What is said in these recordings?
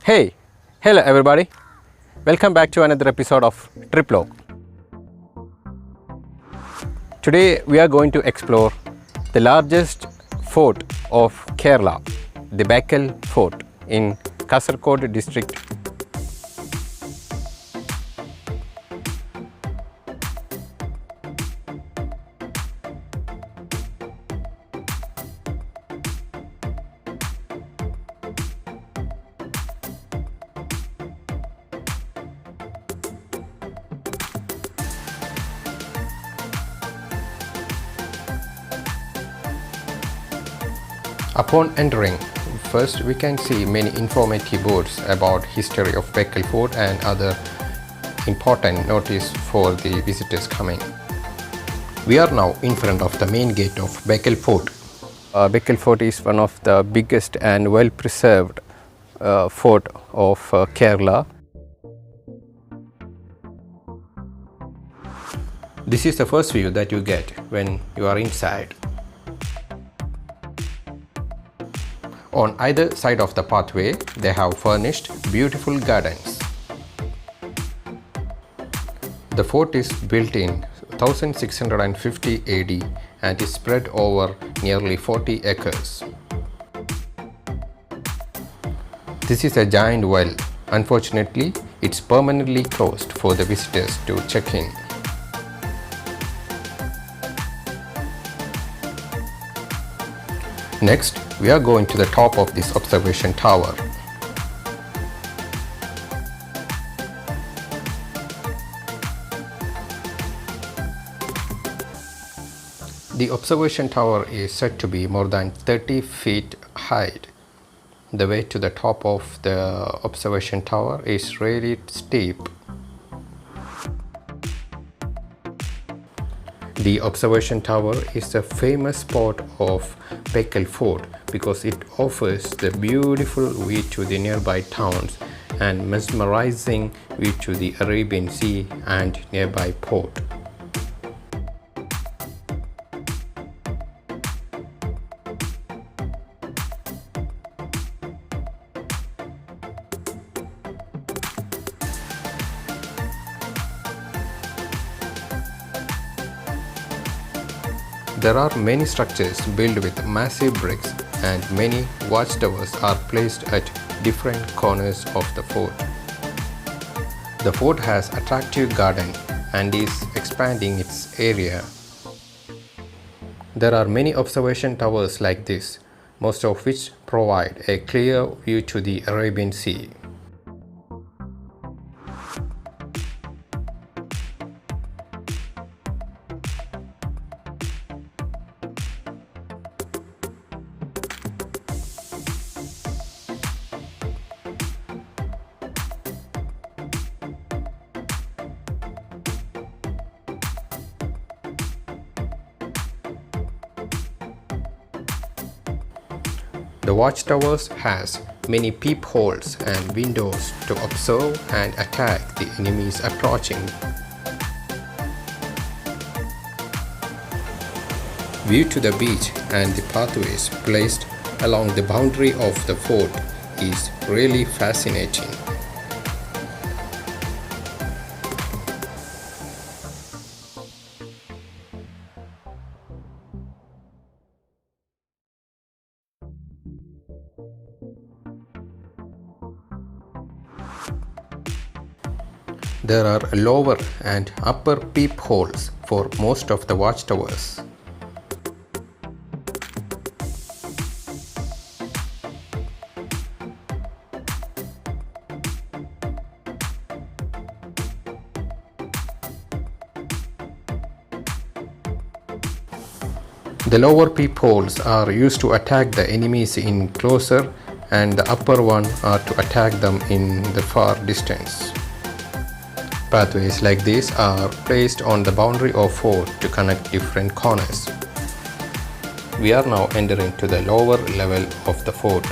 Hey, hello everybody. Welcome back to another episode of Triplog. Today we are going to explore the largest fort of Kerala, the Bekal Fort in Kasargod district. Upon entering, first we can see many informative boards about history of Bekal Fort and other important notice for the visitors coming. We are now in front of the main gate of Bekal Fort. Bekal Fort is one of the biggest and well preserved fort of Kerala. This is the first view that you get when you are inside. On either side of the pathway, they have furnished beautiful gardens. The fort is built in 1650 AD and is spread over nearly 40 acres. This is a giant well. Unfortunately, it's permanently closed for the visitors to check in. Next, we are going to the top of this observation tower. The observation tower is said to be more than 30 feet high. The way to the top of the observation tower is really steep. The observation tower is a famous spot of Bekal Fort because it offers the beautiful view to the nearby towns and mesmerizing view to the Arabian Sea and nearby port. There are many structures built with massive bricks and many watchtowers are placed at different corners of the fort. The fort has attractive garden and is expanding its area. There are many observation towers like this, most of which provide a clear view to the Arabian Sea. The watchtowers has many peepholes and windows to observe and attack the enemies approaching. View to the beach and the pathways placed along the boundary of the fort is really fascinating. There are lower and upper peepholes for most of the watchtowers. The lower peepholes are used to attack the enemies in closer and the upper one are to attack them in the far distance. Pathways like this are placed on the boundary of fort to connect different corners. We are now entering to the lower level of the fort.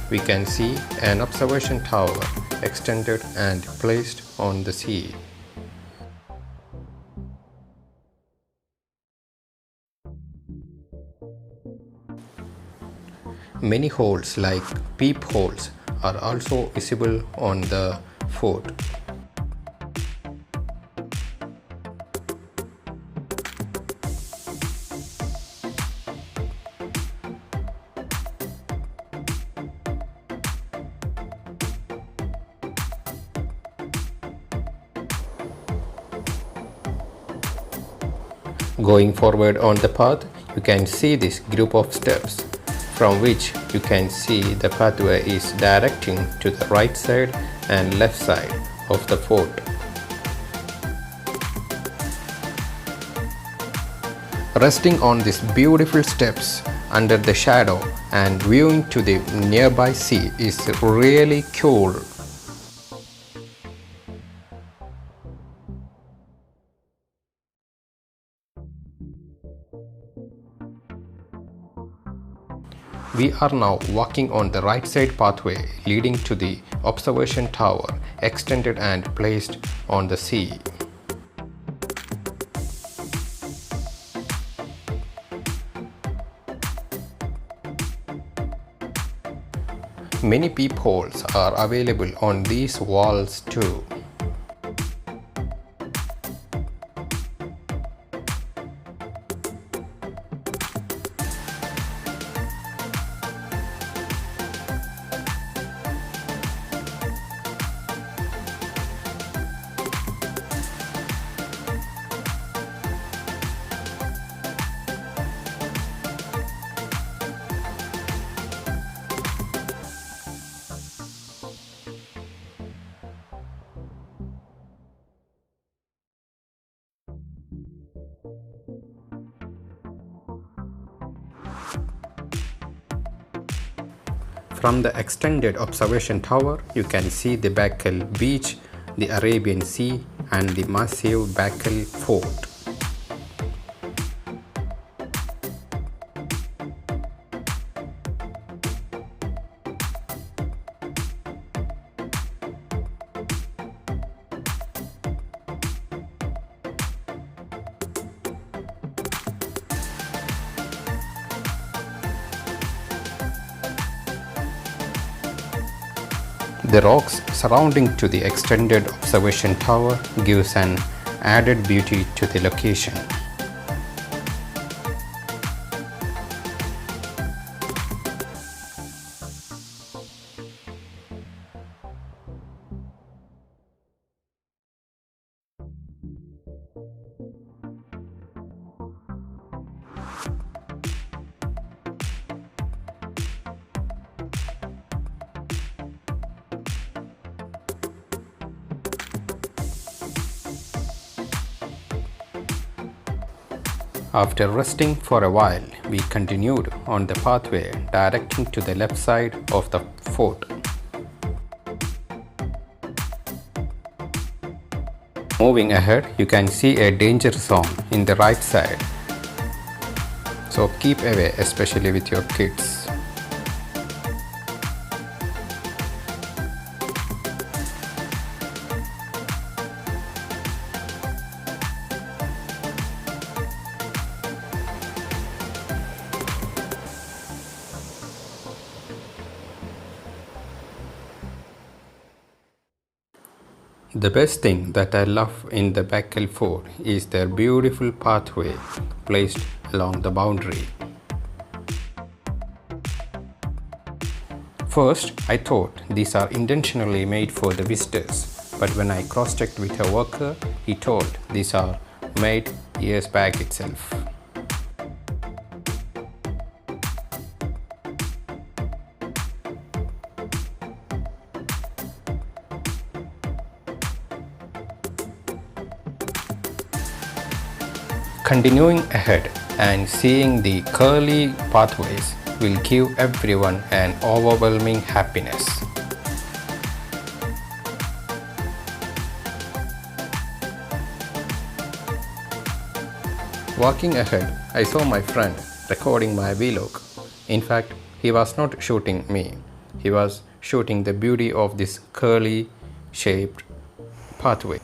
We can see an observation tower extended and placed on the sea. Many holes like peepholes are also visible on the fort. Going forward on the path, you can see this group of steps from which you can see the pathway is directing to the right side and left side of the fort. Resting on these beautiful steps under the shadow and viewing to the nearby sea is really cool. We are now walking on the right side pathway leading to the observation tower, extended and placed on the sea. Many peepholes are available on these walls too. From the extended observation tower, you can see the Bekal beach, the Arabian Sea and the massive Bekal fort. The rocks surrounding to the extended observation tower gives an added beauty to the location. After resting for a while, we continued on the pathway directing to the left side of the fort. Moving ahead, you can see a danger zone in the right side. So keep away, especially with your kids. The best thing that I love in the Bekal Fort is their beautiful pathway placed along the boundary. First, I thought these are intentionally made for the visitors, but when I cross-checked with a worker, he told these are made years back itself. Continuing ahead and seeing the curly pathways will give everyone an overwhelming happiness. Walking ahead, I saw my friend recording my vlog. In fact, he was not shooting me. He was shooting the beauty of this curly shaped pathway.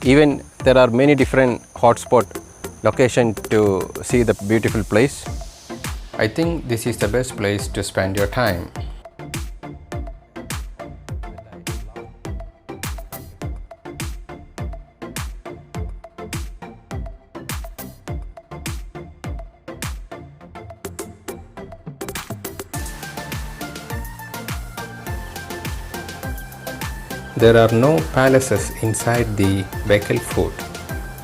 Even there are many different hotspot location to see the beautiful place. I think this is the best place to spend your time. There are no palaces inside the Bekal Fort,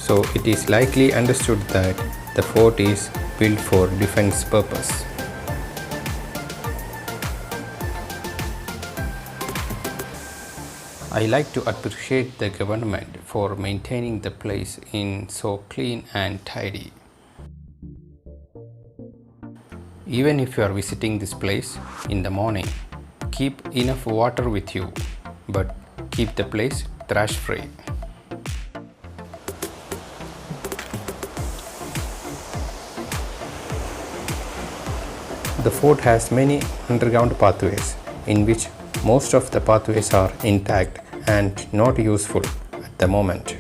so it is likely understood that the fort is built for defense purpose. I like to appreciate the government for maintaining the place in so clean and tidy. Even if you are visiting this place in the morning, keep enough water with you, but keep the place trash free. The fort has many underground pathways, in which most of the pathways are intact and not useful at the moment.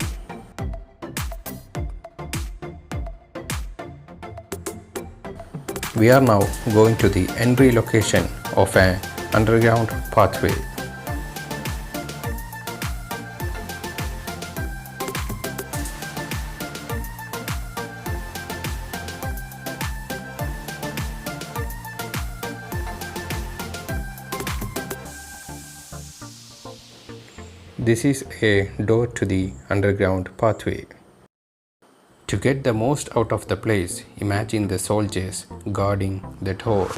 We are now going to the entry location of an underground pathway. This is a door to the underground pathway. To get the most out of the place, imagine the soldiers guarding the door.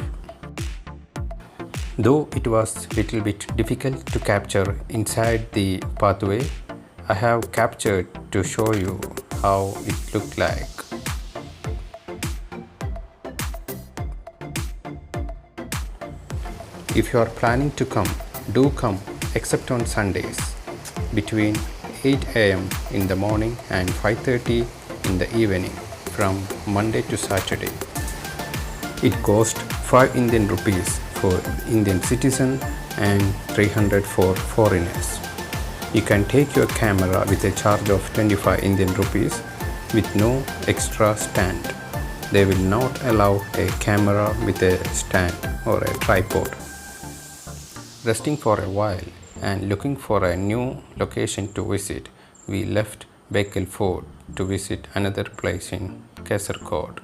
Though it was a little bit difficult to capture inside the pathway, I have captured to show you how it looked like. If you are planning to come, do come except on Sundays between 8 am in the morning and 5:30 in the evening from Monday to Saturday. It costs 5 Indian rupees for Indian citizen and 300 for foreigners. You can take your camera with a charge of 25 Indian rupees with no extra stand. They will not allow a camera with a stand or a tripod. Resting for a while and looking for a new location to visit, we left Bekal Fort to visit another place in Kasargod.